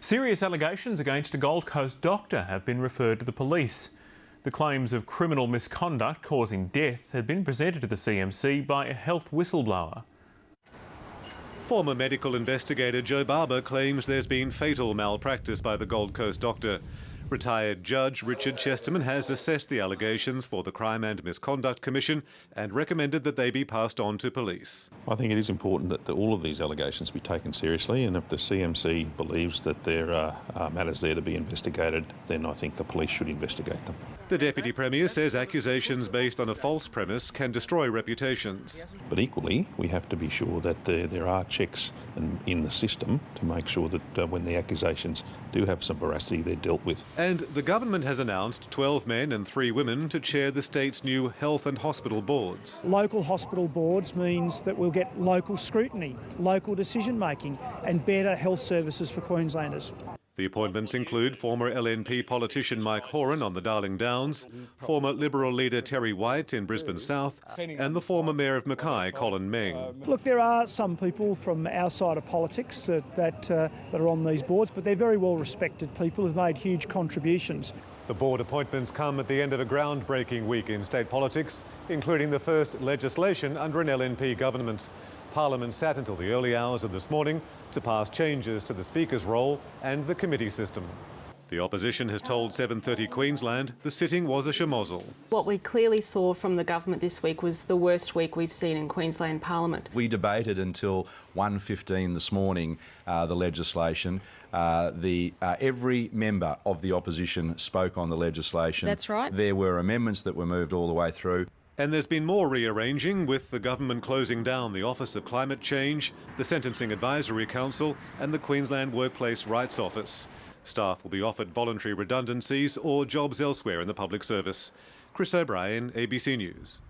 Serious allegations against a Gold Coast doctor have been referred to the police. The claims of criminal misconduct causing death had been presented to the CMC by a health whistleblower. Former medical investigator Joe Barber claims there's been fatal malpractice by the Gold Coast doctor. Retired Judge Richard Chesterman has assessed the allegations for the Crime and Misconduct Commission and recommended that they be passed on to police. I think it is important that all of these allegations be taken seriously, and if the CMC believes that there are matters there to be investigated, then I think the police should investigate them. The Deputy Premier says accusations based on a false premise can destroy reputations. But equally, we have to be sure that there are checks in the system to make sure that when the accusations do have some veracity, they're dealt with. And the government has announced 12 men and 3 women to chair the state's new health and hospital boards. Local hospital boards means that we'll get local scrutiny, local decision making and better health services for Queenslanders. The appointments include former LNP politician Mike Horan on the Darling Downs, former Liberal leader Terry White in Brisbane South, and the former Mayor of Mackay, Colin Meng. Look, there are some people from our side of politics that are on these boards, but they're very well respected people who've made huge contributions. The board appointments come at the end of a groundbreaking week in state politics, including the first legislation under an LNP government. Parliament sat until the early hours of this morning to pass changes to the Speaker's role and the committee system. The opposition has told 7:30 Queensland the sitting was a shemozzle. What we clearly saw from the government this week was the worst week we've seen in Queensland Parliament. We debated until 1:15 this morning the legislation. Every member of the opposition spoke on the legislation. That's right. There were amendments that were moved all the way through. And there's been more rearranging, with the government closing down the Office of Climate Change, the Sentencing Advisory Council and the Queensland Workplace Rights Office. Staff will be offered voluntary redundancies or jobs elsewhere in the public service. Chris O'Brien, ABC News.